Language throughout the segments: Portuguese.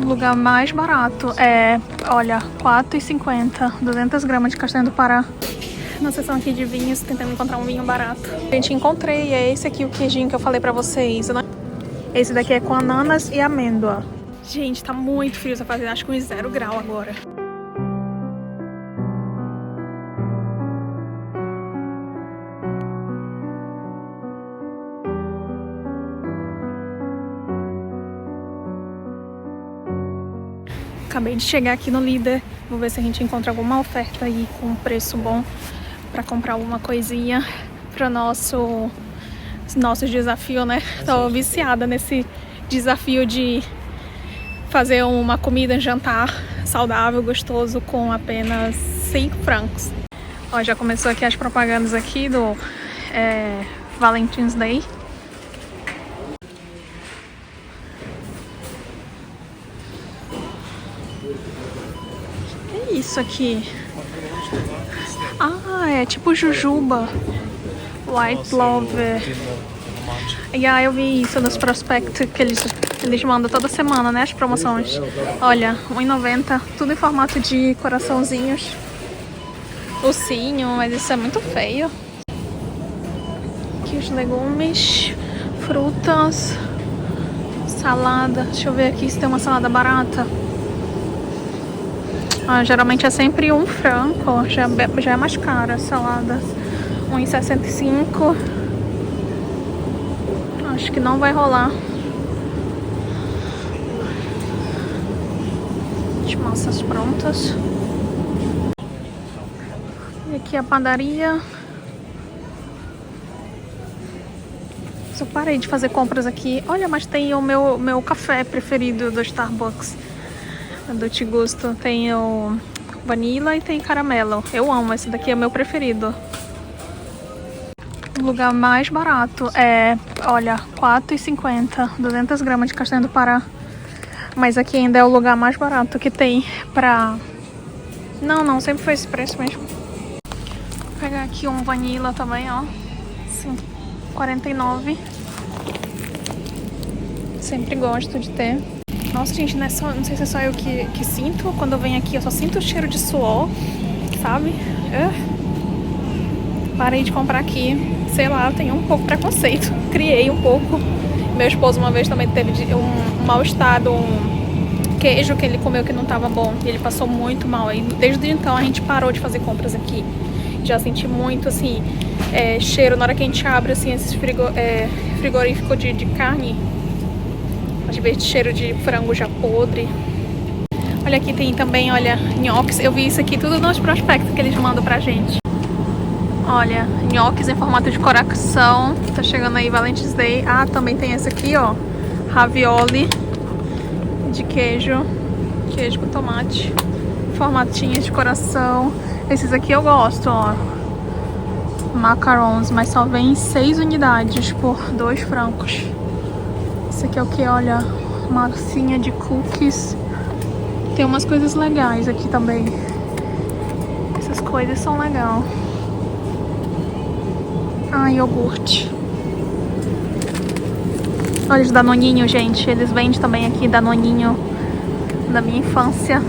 O lugar mais barato é, olha, R$4,50, 200 gramas de castanha do Pará. Na seção aqui de vinhos, tentando encontrar um vinho barato. Gente, encontrei, é esse aqui o queijinho que eu falei pra vocês, né? Esse daqui é com ananas e amêndoa. Gente, tá muito frio, tá fazendo acho que uns 0 grau agora. Acabei de chegar aqui no Líder, vou ver se a gente encontra alguma oferta aí com um preço bom pra comprar alguma coisinha pro nosso desafio, né? Tô viciada nesse desafio de fazer uma comida, um jantar saudável, gostoso com apenas 5 francos. Ó, já começou aqui as propagandas aqui do Valentine's Day. Que é isso aqui? Ah, é tipo jujuba. White Love. Eu vi isso nos prospectos que eles mandam toda semana, né? As promoções. Olha, R$1,90, tudo em formato de coraçãozinhos. Ursinho, mas isso é muito feio. Aqui os legumes, frutas, salada. Deixa eu ver aqui se tem uma salada barata. Geralmente é sempre R$1, já é mais cara a salada. R$1,65. Acho que não vai rolar. As massas prontas. E aqui a padaria. Só parei de fazer compras aqui. Olha, mas tem o meu café preferido do Starbucks. Do Tigusto. Tem o vanilla e tem caramelo. Eu amo, esse daqui é o meu preferido. O lugar mais barato é, olha, R$4,50, 200 gramas de castanha do Pará. Mas aqui ainda é o lugar mais barato que tem pra... Não, sempre foi esse preço mesmo. Vou pegar aqui um vanilla também, ó. Sim, R$49. Sempre gosto de ter. Nossa, gente, não sei se é só eu que sinto. Quando eu venho aqui, eu só sinto o cheiro de suor, sabe? Parei de comprar aqui. Sei lá, eu tenho um pouco de preconceito. Criei um pouco. Meu esposo uma vez também teve um mal-estar, um queijo que ele comeu que não tava bom. E ele passou muito mal. E desde então a gente parou de fazer compras aqui. Já senti muito, assim, cheiro na hora que a gente abre, assim, esses frigorífico de carne. Às vezes cheiro de frango já podre. Olha, aqui tem também, olha, nhoques. Eu vi isso aqui tudo nos prospectos que eles mandam pra gente. Olha, nhoques em formato de coração. Tá chegando aí Valentine's Day. Ah, também tem esse aqui, ó. Ravioli de queijo. Queijo com tomate. Formatinhos de coração. Esses aqui eu gosto, ó. Macarons, mas só vem 6 unidades por 2 francos. Esse aqui é o que? Olha, massinha de cookies. Tem umas coisas legais aqui também. Essas coisas são legais. Iogurte. Olha os danoninho, gente. Eles vendem também aqui danoninho da minha infância.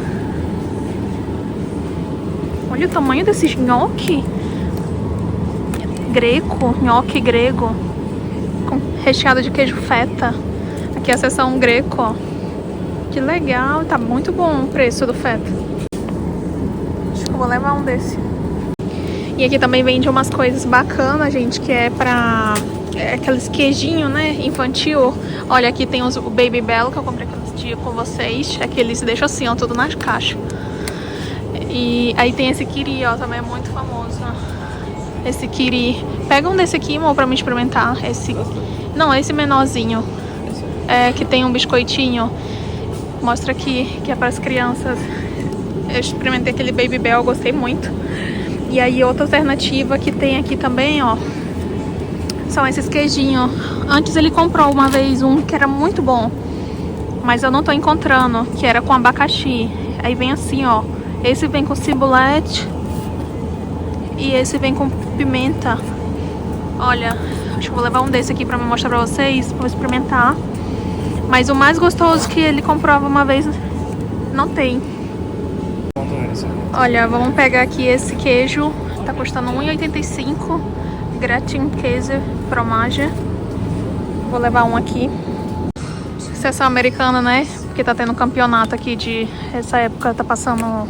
Olha o tamanho desses nhoque. Nhoque grego. Com recheado de queijo feta. Aqui é a seção greco, ó. Que legal. Tá muito bom o preço do feta. Acho que eu vou levar um desse. E aqui também vende umas coisas bacanas, gente, que é pra... aqueles queijinhos, né, infantil. Olha, aqui tem o Baby Bell, que eu comprei aqueles dias com vocês. Aqui eles deixam assim, ó, tudo nas caixas. E aí tem esse Kiri, ó, também é muito famoso. Esse Kiri. Pega um desse aqui, amor, pra me experimentar. Não, esse menorzinho. Que tem um biscoitinho. Mostra aqui, que é para as crianças. Eu experimentei aquele Baby Bell, gostei muito. E aí outra alternativa que tem aqui também, ó, são esses queijinhos. Antes ele comprou uma vez um que era muito bom, mas eu não tô encontrando, que era com abacaxi. Aí vem assim, ó. Esse vem com ciboulette e esse vem com pimenta. Olha, acho que vou levar um desse aqui pra me mostrar pra vocês, pra eu experimentar. Mas o mais gostoso que ele comprova uma vez não tem. Olha, vamos pegar aqui esse queijo. Tá custando R$1,85. Gratin Käse Fromage. Vou levar um aqui. Seção americana, né? Porque tá tendo campeonato aqui de... Essa época tá passando...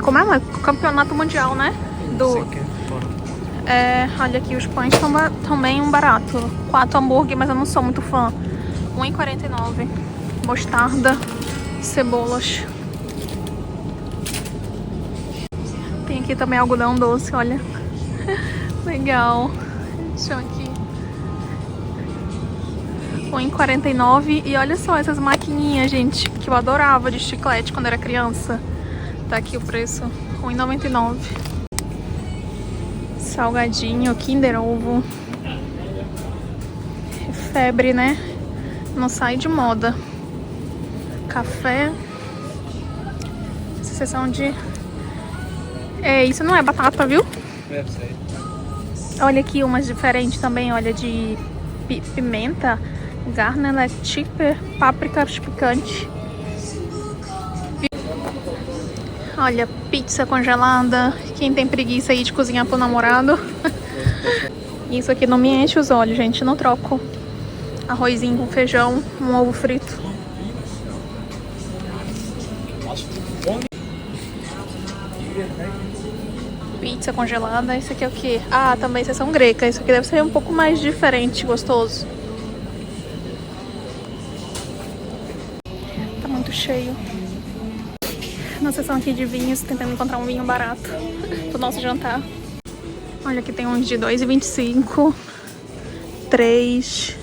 Como é? Campeonato mundial, né? Olha aqui, os pães estão bem barato. 4 hambúrguer, mas eu não sou muito fã. R$1,49. Mostarda, cebolas. Tem aqui também algodão doce, olha. Legal. Deixa eu aqui. R$1,49. E olha só essas maquininhas, gente, que eu adorava de chiclete quando era criança. Tá aqui o preço. R$1,99. Salgadinho, Kinder Ovo. Febre, né? Não sai de moda. Café. Essa seção de... isso não é batata, viu? Sei. Olha aqui umas diferentes também, olha, de pimenta. Garlic chipper, páprica picante. Olha, pizza congelada. Quem tem preguiça aí de cozinhar pro namorado. Isso aqui não me enche os olhos, gente. Não troco. Arrozinho com feijão, um ovo frito. Pizza congelada. Isso aqui é o quê? Ah, também seção greca. Isso aqui deve ser um pouco mais diferente, gostoso. Tá muito cheio. Na seção aqui de vinhos, tentando encontrar um vinho barato pro nosso jantar. Olha, aqui tem uns de R$2,25, 3,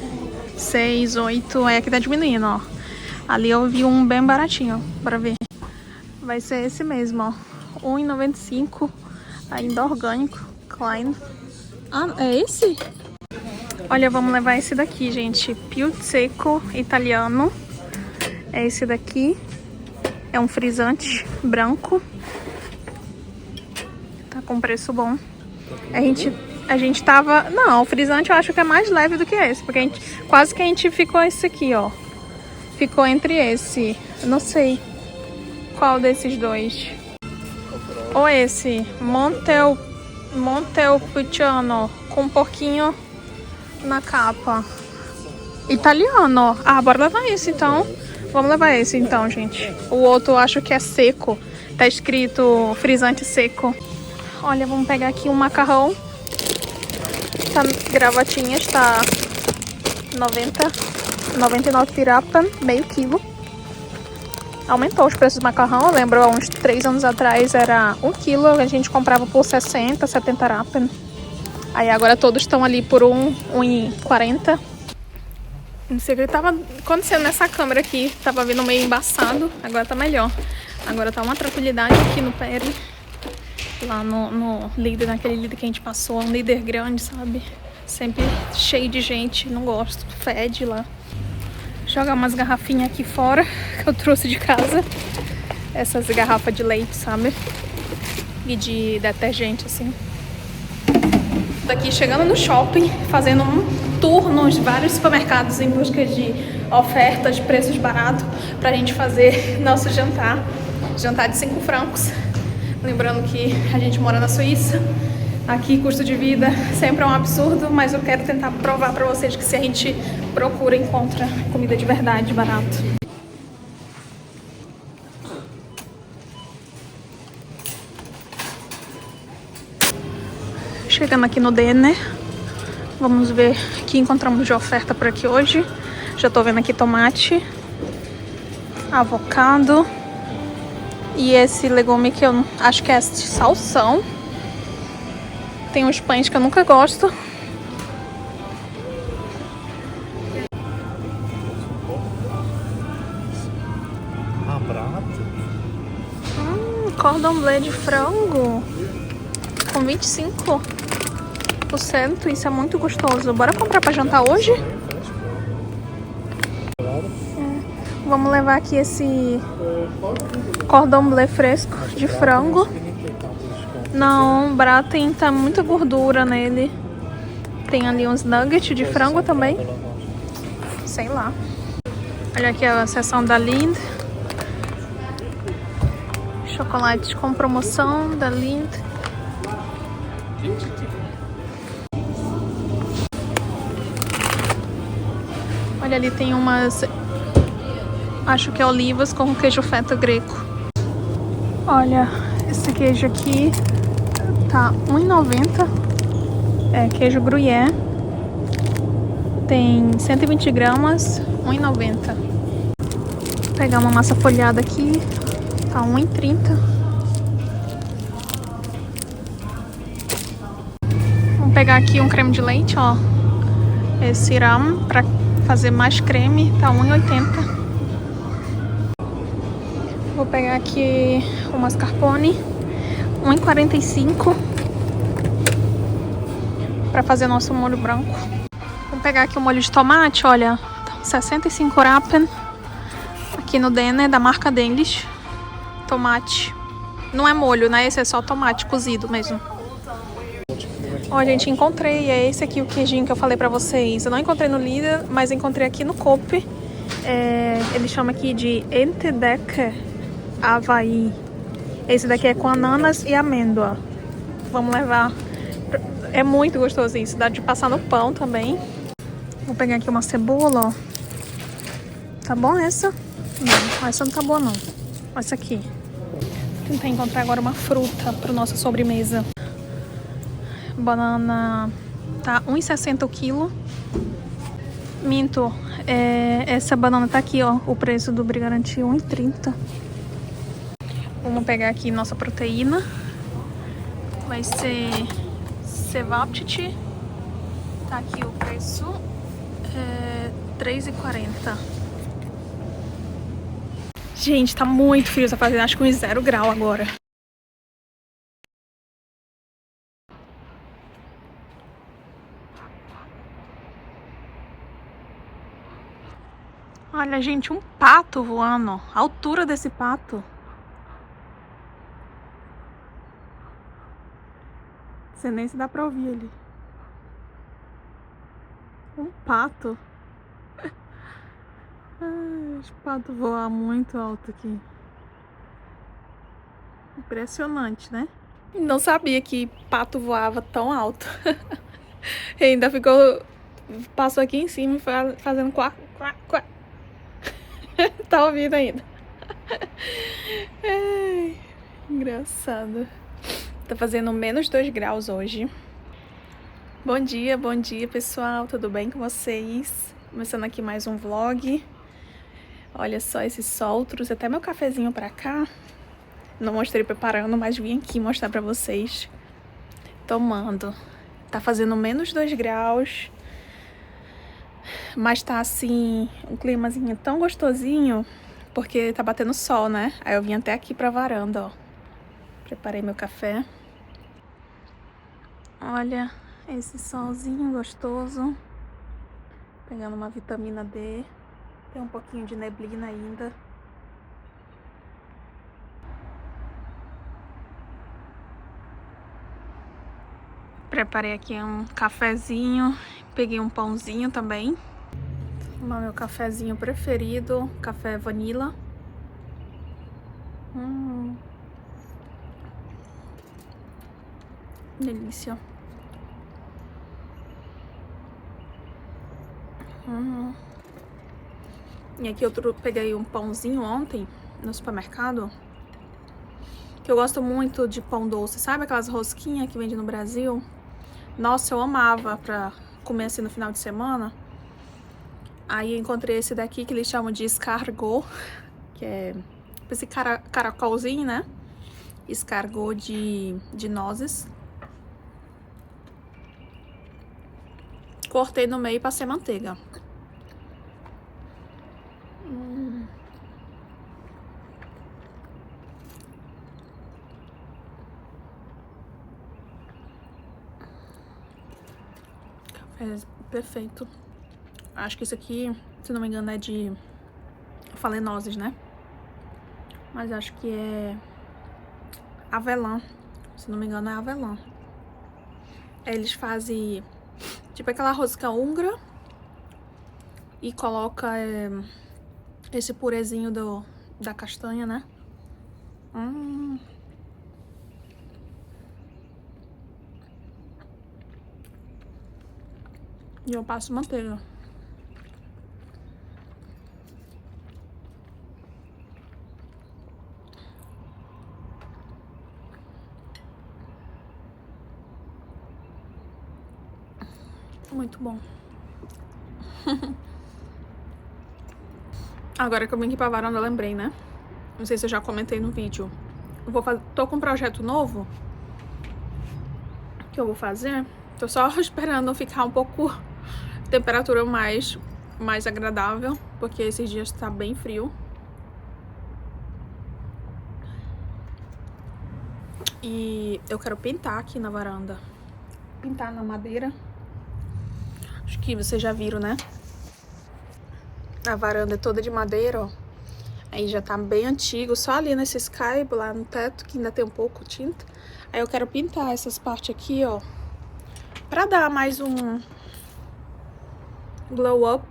6, 8. Aí aqui tá diminuindo, ó. Ali eu vi um bem baratinho, ó. Bora ver. Vai ser esse mesmo, ó. R$1,95. Ainda orgânico. Klein. Ah, é esse? Olha, vamos levar esse daqui, gente. Più Secco italiano. É esse daqui. É um frisante branco. Tá com preço bom. A gente tava... Não, o frisante eu acho que é mais leve do que esse. Porque quase que a gente ficou esse aqui, ó. Ficou entre esse. Eu não sei qual desses dois. Ou esse. Montepulciano. Com um porquinho na capa. Italiano. Ah, bora levar esse então. Vamos levar esse então, gente. O outro eu acho que é seco. Tá escrito frisante seco. Olha, vamos pegar aqui um macarrão. Tá gravatinhas, tá 99 pirapa, meio quilo. Aumentou os preços do macarrão. Eu lembro, há uns 3 anos atrás era 1 quilo. A gente comprava por 60, 70 rappen. Aí agora todos estão ali por 1,40. Não sei o que tava acontecendo nessa câmera aqui. Tava vindo meio embaçado. Agora tá melhor. Agora tá uma tranquilidade aqui no Peri. Lá no líder, naquele líder que a gente passou. Um líder grande, sabe? Sempre cheio de gente. Não gosto. Fede lá. Jogar umas garrafinhas aqui fora. Que eu trouxe de casa. Essas garrafas de leite, sabe? E de detergente, assim. Daqui chegando no shopping, fazendo um tour nos vários supermercados em busca de ofertas, de preços baratos, pra gente fazer nosso jantar. Jantar de 5 francos. Lembrando que a gente mora na Suíça. Aqui custo de vida sempre é um absurdo, mas eu quero tentar provar pra vocês que se a gente procura, encontra comida de verdade, barato. Chegando aqui no Denner, vamos ver o que encontramos de oferta por aqui hoje. Já tô vendo aqui tomate, avocado e esse legume que eu acho que é salsão. Tem uns pães que eu nunca gosto. Cordon bleu de frango com 25%. Isso é muito gostoso. Bora comprar pra jantar hoje? Vamos levar aqui esse cordon bleu fresco de frango. Não, Braten tá muita gordura nele. Tem ali uns nuggets de frango também. Sei lá. Olha aqui a seção da Lindt. Chocolates com promoção da Lindt. Olha, ali tem umas, acho que é olivas com queijo feta greco. Olha, esse queijo aqui tá R$1,90. É queijo gruyère. Tem 120 gramas, R$1,90. Vou pegar uma massa folhada aqui, tá R$1,30. Vamos pegar aqui um creme de leite, ó. Esse ram pra fazer mais creme, tá R$1,80. Vou pegar aqui o mascarpone, R$1,45. Pra fazer nosso molho branco. Vamos pegar aqui o molho de tomate, olha, 65 rappen. Aqui no Denner, da marca deles. Tomate. Não é molho, né? Esse é só tomate cozido mesmo. Ó, gente, encontrei. É esse aqui o queijinho que eu falei pra vocês. Eu não encontrei no Lidl, mas encontrei aqui no Coop. Ele chama aqui de Entedek Havaí. Esse daqui é com ananas e amêndoa. Vamos levar. É muito gostoso isso. Dá de passar no pão também. Vou pegar aqui uma cebola, ó. Tá bom essa? Não, essa não tá boa não. Essa aqui. Vou tentar encontrar agora uma fruta para nossa sobremesa. Banana tá R$1,60 o quilo. Minto, essa banana tá aqui, ó. O preço do Brigaranti R$1,30. Vamos pegar aqui nossa proteína. Vai ser cevapcici. Tá aqui o preço. R$3,40. Gente, tá muito frio, tá fazendo acho que uns 0 grau agora. Olha, gente, um pato voando. A altura desse pato. Você nem se dá pra ouvir ali. Um pato. Ai, os patos voam muito alto aqui. Impressionante, né? Não sabia que pato voava tão alto. E ainda ficou... Passou aqui em cima e fazendo quá, quá, quá. Tá ouvindo ainda. Ai, engraçado. Tá fazendo menos 2 graus hoje. Bom dia, pessoal. Tudo bem com vocês? Começando aqui mais um vlog. Olha só esse sol. Trouxe até meu cafezinho pra cá. Não mostrei preparando, mas vim aqui mostrar pra vocês. Tomando. Tá fazendo menos 2 graus. Mas tá assim, um climazinho tão gostosinho. Porque tá batendo sol, né? Aí eu vim até aqui pra varanda, ó. Preparei meu café. Olha esse solzinho gostoso. Pegando uma vitamina D. Tem um pouquinho de neblina ainda. Preparei aqui um cafezinho. Peguei um pãozinho também. O meu cafezinho preferido. Café vanilla. Delícia. E aqui eu peguei um pãozinho ontem no supermercado. Que eu gosto muito de pão doce. Sabe aquelas rosquinhas que vende no Brasil? Nossa, eu amava pra comer assim no final de semana. Aí eu encontrei esse daqui que eles chamam de escargot. Que é esse caracolzinho, né? Escargot de nozes. Cortei no meio e passei manteiga. Café perfeito. Acho que isso aqui, se não me engano, é de... Eu falei nozes, né? Mas acho que é avelã. Se não me engano, é avelã. Eles fazem tipo aquela rosca húngara e coloca esse purezinho da castanha, né? E eu passo manteiga. Muito bom. Agora que eu vim aqui pra varanda, eu lembrei, né? Não sei se eu já comentei no vídeo. Tô com um projeto novo que eu vou fazer. Tô só esperando ficar um pouco temperatura mais agradável, porque esses dias tá bem frio. E eu quero pintar aqui na varanda. Pintar na madeira. Acho que vocês já viram, né? A varanda é toda de madeira, ó. Aí já tá bem antigo, só ali nesses caibos lá no teto, que ainda tem um pouco de tinta. Aí eu quero pintar essas partes aqui, ó, pra dar mais um glow up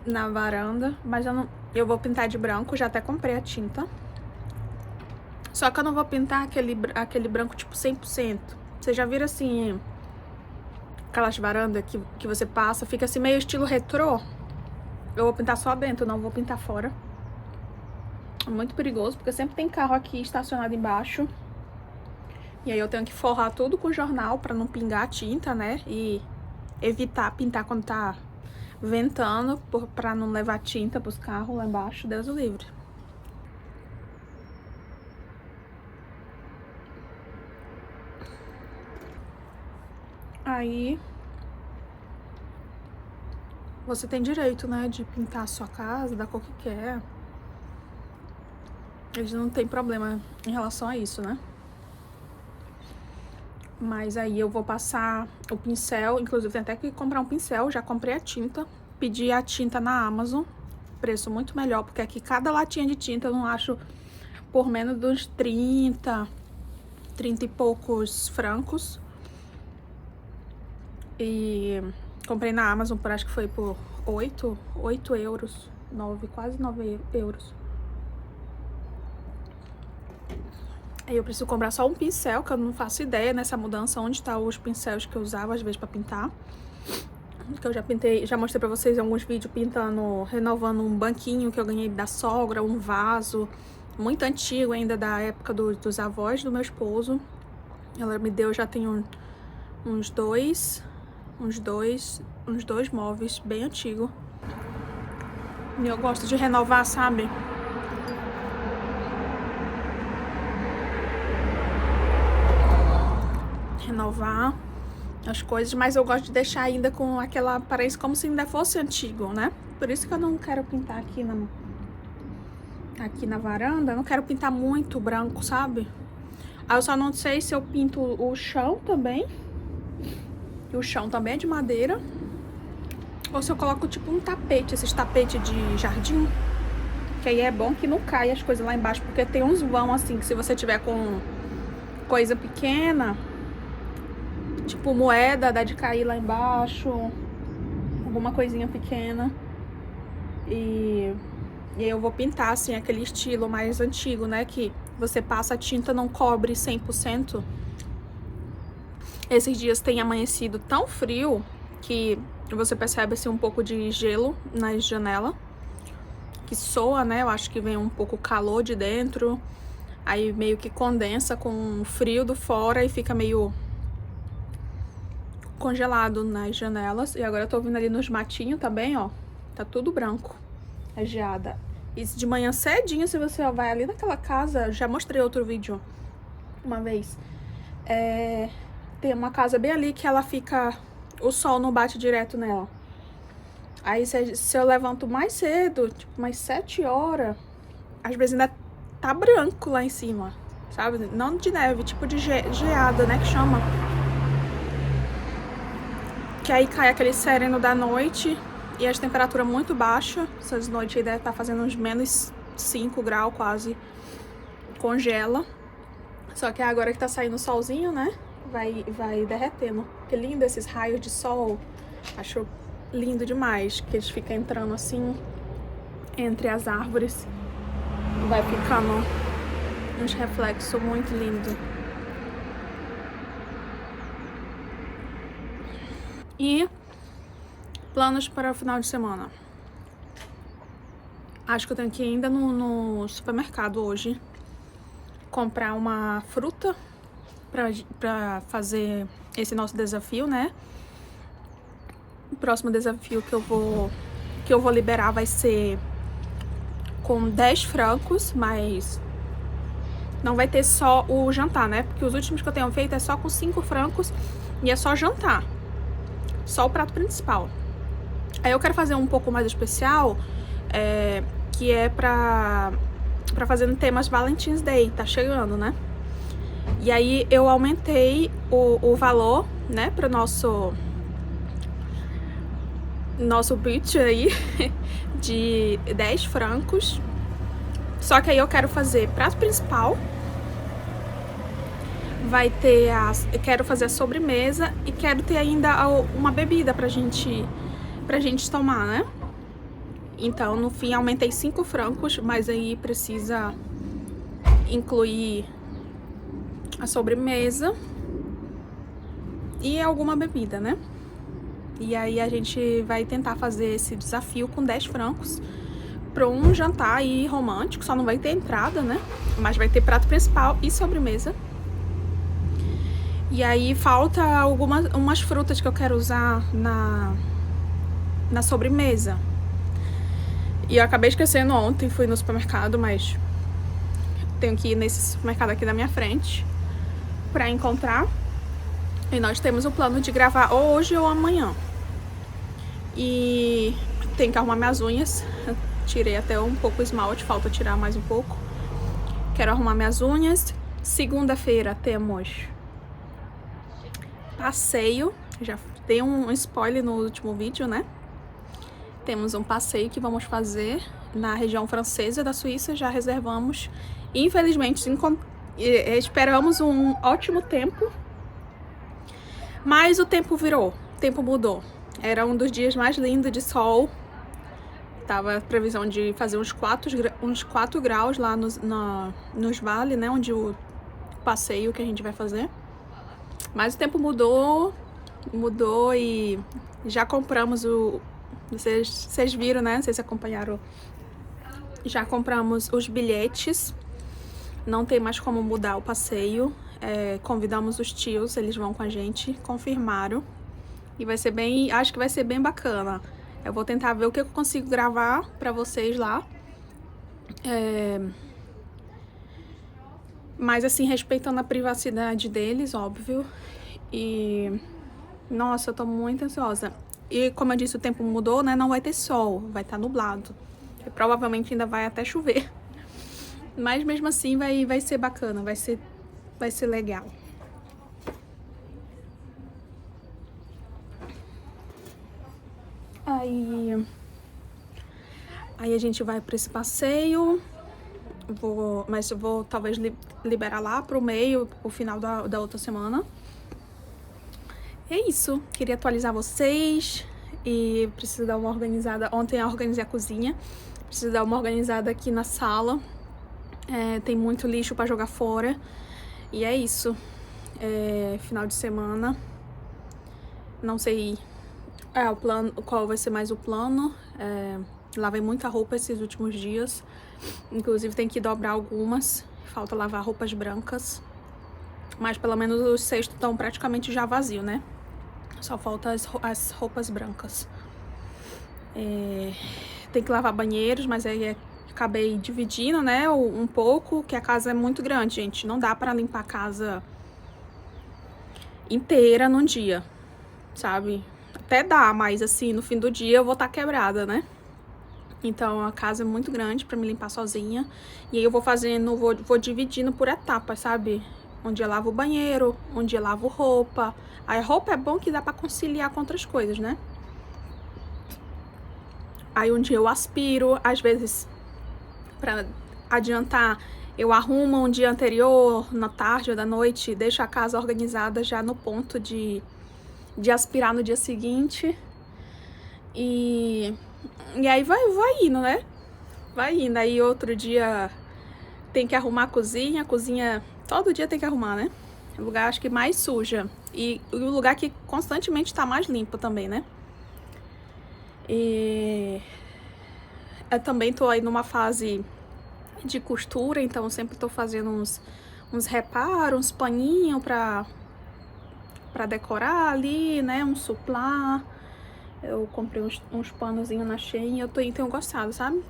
na varanda. Mas eu vou pintar de branco, já até comprei a tinta. Só que eu não vou pintar aquele branco tipo 100%. Vocês já viram assim, aquelas varandas que você passa, fica assim meio estilo retrô? Eu vou pintar só dentro, não vou pintar fora. É muito perigoso, porque sempre tem carro aqui estacionado embaixo. E aí eu tenho que forrar tudo com jornal pra não pingar a tinta, né? E evitar pintar quando tá ventando, pra não levar tinta pros carros lá embaixo. Deus o livre. Aí você tem direito, né, de pintar a sua casa da cor que quer. Eles não tem problema em relação a isso, né? Mas aí eu vou passar o pincel, inclusive tem até que comprar um pincel, já comprei a tinta. Pedi a tinta na Amazon, preço muito melhor, porque aqui cada latinha de tinta eu não acho por menos dos 30 e poucos francos. E comprei na Amazon, acho que foi por 8 euros, 9, quase 9 euros. Aí eu preciso comprar só um pincel, que eu não faço ideia nessa mudança onde tá os pincéis que eu usava às vezes pra pintar. Que eu já pintei, já mostrei pra vocês em alguns vídeos pintando, renovando um banquinho que eu ganhei da sogra, um vaso muito antigo ainda, da época dos avós do meu esposo. Ela me deu, já tem uns dois móveis bem antigos. E eu gosto de renovar, sabe? Renovar as coisas, mas eu gosto de deixar ainda com aquela aparência como se ainda fosse antigo, né? Por isso que eu não quero pintar aqui na varanda. Eu não quero pintar muito branco, sabe? Aí eu só não sei se eu pinto o chão também. E o chão também é de madeira. Ou se eu coloco tipo um tapete, esses tapetes de jardim. Que aí é bom que não caia as coisas lá embaixo, porque tem uns vão assim, que se você tiver com coisa pequena, tipo moeda, dá de cair lá embaixo, alguma coisinha pequena. E eu vou pintar assim, aquele estilo mais antigo, né, que você passa a tinta, não cobre 100%. Esses dias tem amanhecido tão frio que você percebe assim um pouco de gelo nas janelas, que soa, né, eu acho que vem um pouco calor de dentro, aí meio que condensa com o frio do fora e fica meio congelado nas janelas. E agora eu tô vindo ali nos matinhos também, ó, tá tudo branco, é geada. E de manhã cedinho, se você vai ali naquela casa, já mostrei outro vídeo uma vez, tem uma casa bem ali que ela fica, o sol não bate direto nela. Aí se eu levanto mais cedo, tipo mais 7 horas, às vezes ainda tá branco lá em cima, sabe? Não de neve, tipo de geada, né, que chama. Que aí cai aquele sereno da noite e as temperaturas muito baixas. Essas noites aí deve estar fazendo uns menos 5 graus quase. Congela. Só que agora que tá saindo o solzinho, né? Vai derretendo. Que lindo esses raios de sol. Acho lindo demais. Que eles ficam entrando assim entre as árvores. Vai ficando uns reflexos muito lindos. E planos para o final de semana. Acho que eu tenho que ir ainda no supermercado hoje comprar uma fruta pra fazer esse nosso desafio, né? O próximo desafio que eu vou liberar vai ser com 10 francos, mas não vai ter só o jantar, né? Porque os últimos que eu tenho feito é só com 5 francos e é só jantar. Só o prato principal. Aí eu quero fazer um pouco mais especial, que é pra fazer no temas Valentine's Day, tá chegando, né? E aí eu aumentei o valor, né, pro nosso budget aí, de 10 francos. Só que aí eu quero fazer prato principal, vai ter eu quero fazer a sobremesa e quero ter ainda uma bebida pra gente tomar, né? Então, no fim, aumentei 5 francos, mas aí precisa incluir a sobremesa e alguma bebida, né? E aí a gente vai tentar fazer esse desafio com 10 francos para um jantar aí romântico. Só não vai ter entrada, né? Mas vai ter prato principal e sobremesa. E aí falta umas frutas que eu quero usar na sobremesa. E eu acabei esquecendo ontem, fui no supermercado, mas tenho que ir nesse supermercado aqui da minha frente pra encontrar. E nós temos o plano de gravar ou hoje ou amanhã. E tenho que arrumar minhas unhas. Tirei até um pouco o esmalte, falta tirar mais um pouco. Quero arrumar minhas unhas. Segunda-feira temos passeio. Já dei um spoiler no último vídeo, né? Temos um passeio que vamos fazer na região francesa da Suíça, já reservamos. Infelizmente, esperamos um ótimo tempo, mas o tempo virou, o tempo mudou. Era um dos dias mais lindos de sol, tava a previsão de fazer uns 4 graus lá nos vales, né, onde o passeio que a gente vai fazer. Mas o tempo mudou e já compramos Vocês viram, né? Vocês acompanharam. Já compramos os bilhetes. Não tem mais como mudar o passeio. Convidamos os tios, eles vão com a gente. Confirmaram. E vai ser bem... Acho que vai ser bem bacana. Eu vou tentar ver o que eu consigo gravar pra vocês lá. Mas assim, respeitando a privacidade deles, óbvio. E... Nossa, eu tô muito ansiosa. E como eu disse, o tempo mudou, né? Não vai ter sol, vai estar nublado. E provavelmente ainda vai até chover. Mas mesmo assim vai ser bacana, vai ser legal. Aí a gente vai para esse passeio. Mas eu vou talvez liberar lá pro meio, o final da outra semana. É isso, queria atualizar vocês e preciso dar uma organizada. Ontem eu organizei a cozinha, preciso dar uma organizada aqui na sala. Tem muito lixo pra jogar fora. E é isso, final de semana. Não sei o plano, qual vai ser mais o plano. Lavei muita roupa esses últimos dias, inclusive tem que dobrar algumas. Falta lavar roupas brancas, mas pelo menos os cestos estão praticamente já vazios, né? Só falta as roupas brancas. Tem que lavar banheiros, mas aí acabei dividindo, né, um pouco, que a casa é muito grande, gente. Não dá pra limpar a casa inteira num dia, sabe? Até dá, mas assim, no fim do dia eu vou estar quebrada, né? Então a casa é muito grande pra me limpar sozinha. E aí eu vou fazendo, vou dividindo por etapas, sabe? Um dia eu lavo o banheiro, um dia eu lavo roupa. Aí roupa é bom que dá pra conciliar com outras coisas, né? Aí um dia eu aspiro, às vezes, pra adiantar, eu arrumo um dia anterior, na tarde ou da noite, deixo a casa organizada já no ponto de aspirar no dia seguinte. E aí vai indo, né? vai indo. Aí outro dia tem que arrumar a cozinha todo dia tem que arrumar, né? É o lugar, acho que mais suja. E o lugar que constantemente tá mais limpo também, né? E eu também tô aí numa fase de costura, então eu sempre tô fazendo uns reparos, uns paninhos pra decorar ali, né? Um suplá. Eu comprei uns panozinhos na Shein e eu tenho gostado, sabe?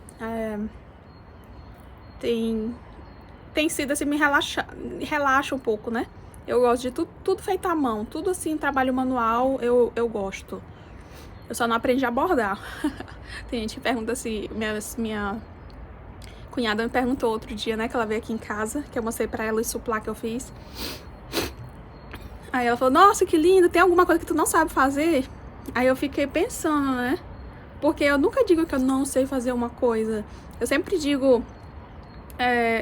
Tem sido assim, relaxa um pouco, né? Eu gosto de tudo feito à mão, tudo assim, trabalho manual, eu gosto. Eu só não aprendi a bordar. Tem gente que pergunta se minha cunhada me perguntou outro dia, né, que ela veio aqui em casa, que eu mostrei pra ela o suplá que eu fiz. Aí ela falou, nossa, que lindo, tem alguma coisa que tu não sabe fazer? Aí eu fiquei pensando, né? Porque eu nunca digo que eu não sei fazer uma coisa. Eu sempre digo,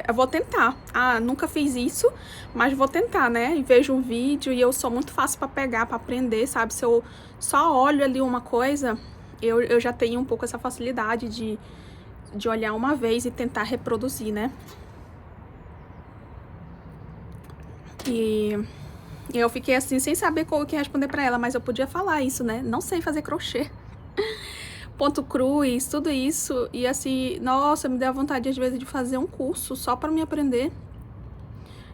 eu vou tentar. Ah, nunca fiz isso, mas vou tentar, né? E vejo um vídeo e eu sou muito fácil pra pegar, pra aprender, sabe? Se eu só olho ali uma coisa, eu já tenho um pouco essa facilidade de olhar uma vez e tentar reproduzir, né? E eu fiquei assim, sem saber o que responder pra ela, mas eu podia falar isso, né? Não sei fazer crochê. Ponto cruz, tudo isso. E assim, nossa, me deu vontade às vezes de fazer um curso só pra me aprender.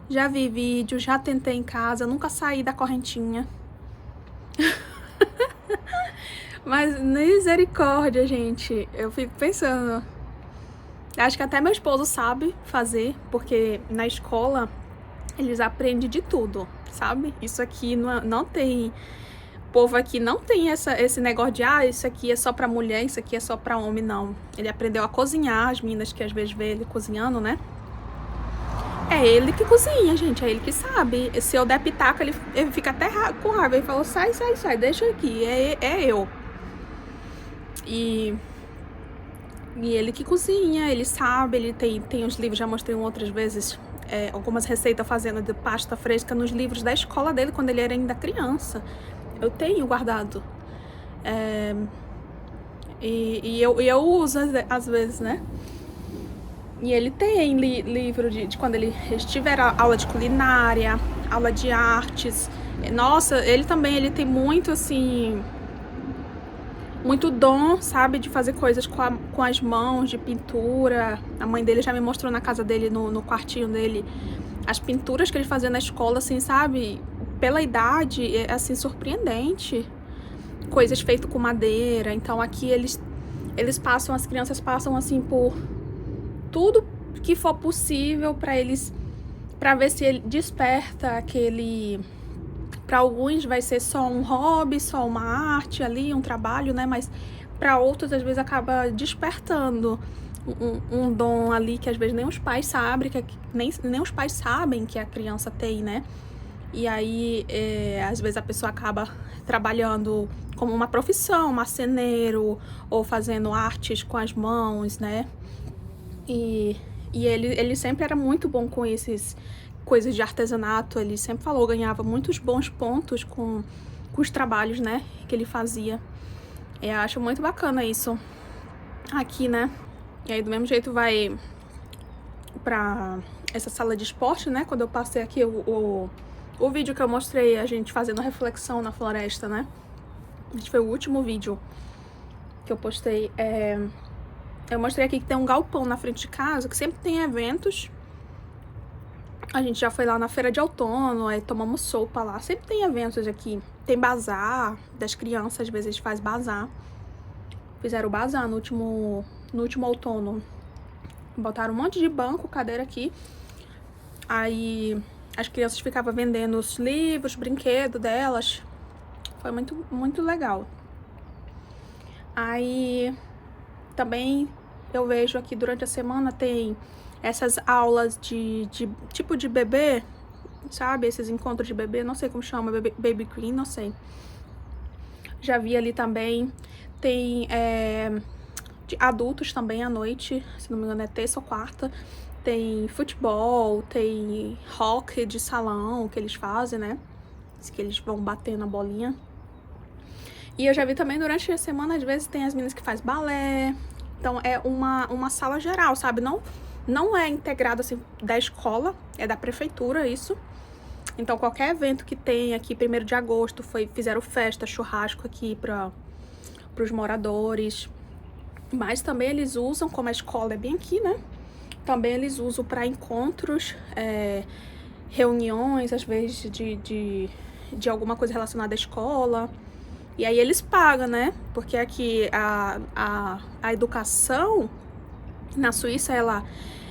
Já vi vídeo, já tentei em casa, nunca saí da correntinha. Mas misericórdia, gente. Eu fico pensando. Acho que até meu esposo sabe fazer, porque na escola eles aprendem de tudo, sabe? Isso aqui não tem... O povo aqui não tem esse negócio de, isso aqui é só pra mulher, isso aqui é só pra homem, não. Ele aprendeu a cozinhar, as meninas que às vezes vê ele cozinhando, né? É ele que cozinha, gente, é ele que sabe. Se eu der pitaco, ele fica até com raiva. Ele falou, sai, deixa aqui, é eu. E ele que cozinha, ele sabe, ele tem os livros, já mostrei outras vezes, algumas receitas fazendo de pasta fresca nos livros da escola dele, quando ele era ainda criança. Eu tenho guardado. E eu uso às vezes, né? E ele tem livro de quando ele tiver aula de culinária, aula de artes. Nossa, ele tem muito, assim, muito dom, sabe? De fazer coisas com as mãos, de pintura. A mãe dele já me mostrou na casa dele, no quartinho dele, as pinturas que ele fazia na escola, assim, sabe? Pela idade, é, assim, surpreendente. Coisas feitas com madeira. Então aqui as crianças passam, assim, por tudo que for possível para ver se ele desperta aquele... Para alguns vai ser só um hobby, só uma arte ali, um trabalho, né? Mas para outros, às vezes, acaba despertando um dom ali que às vezes nem os pais sabem, nem os pais sabem que a criança tem, né? E aí, às vezes a pessoa acaba trabalhando como uma profissão, marceneiro, ou fazendo artes com as mãos, né? E ele sempre era muito bom com esses coisas de artesanato. Ele sempre falou, ganhava muitos bons pontos com os trabalhos, né, que ele fazia. Eu acho muito bacana isso aqui, né? E aí do mesmo jeito vai pra essa sala de esporte, né? Quando eu passei aqui o vídeo que eu mostrei a gente fazendo reflexão na floresta, né? Esse foi o último vídeo que eu postei. Eu mostrei aqui que tem um galpão na frente de casa, que sempre tem eventos. A gente já foi lá na feira de outono, aí tomamos sopa lá. Sempre tem eventos aqui. Tem bazar das crianças, às vezes faz bazar. Fizeram bazar no último outono. Botaram um monte de banco, cadeira aqui. Aí as crianças ficavam vendendo os livros, brinquedos delas. Foi muito, muito legal. Aí também eu vejo aqui durante a semana tem essas aulas de tipo de bebê, sabe? Esses encontros de bebê, não sei como chama, baby green, não sei. Já vi ali também. Tem de adultos também à noite, se não me engano é terça ou quarta. Tem futebol, tem hockey de salão que eles fazem, né? Que eles vão bater na bolinha. E eu já vi também durante a semana, às vezes tem as meninas que fazem balé. Então é uma sala geral, sabe? Não é integrado assim da escola, é da prefeitura isso. Então qualquer evento que tem aqui, 1º de agosto, fizeram festa, churrasco aqui para os moradores. Mas também eles usam, como a escola é bem aqui, né? Também eles usam para encontros, reuniões, às vezes de alguma coisa relacionada à escola. E aí eles pagam, né? Porque aqui a educação na Suíça, ela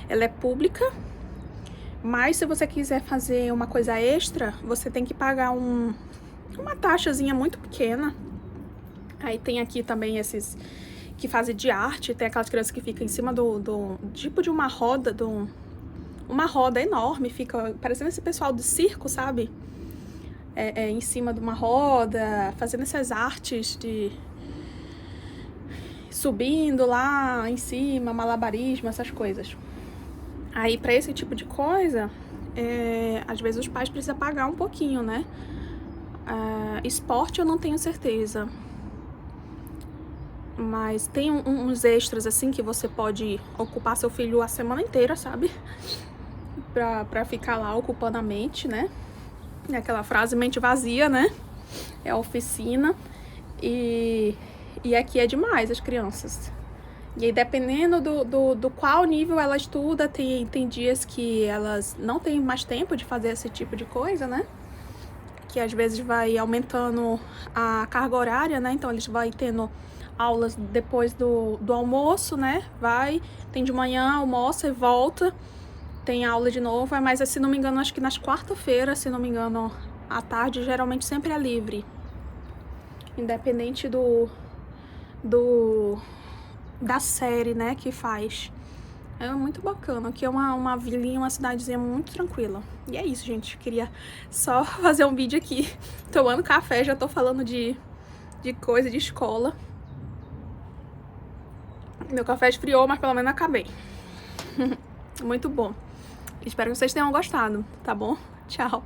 é pública. Mas se você quiser fazer uma coisa extra, você tem que pagar uma taxazinha muito pequena. Aí tem aqui também esses que fazem de arte, tem aquelas crianças que ficam em cima tipo de uma roda, uma roda enorme, fica parecendo esse pessoal do circo, sabe? Em cima de uma roda, fazendo essas artes de subindo lá em cima, malabarismo, essas coisas. Aí pra esse tipo de coisa, às vezes os pais precisam pagar um pouquinho, né? Esporte eu não tenho certeza. Mas tem uns extras, assim, que você pode ocupar seu filho a semana inteira, sabe? Pra ficar lá ocupando a mente, né? É aquela frase, mente vazia, né? É a oficina. E aqui é demais, as crianças. E aí, dependendo do qual nível ela estuda, tem dias que elas não têm mais tempo de fazer esse tipo de coisa, né? Que às vezes vai aumentando a carga horária, né? Então, eles vão tendo aulas depois do almoço, né? Tem de manhã, almoça e volta, tem aula de novo, mas se não me engano, acho que nas quarta-feiras, se não me engano, à tarde, geralmente sempre é livre. Independente da série, né, que faz. É muito bacana, aqui é uma vilinha, uma cidadezinha muito tranquila. E é isso, gente, queria só fazer um vídeo aqui, tomando café, já tô falando de coisa de escola. Meu café esfriou, mas pelo menos acabei. Muito bom. Espero que vocês tenham gostado, tá bom? Tchau.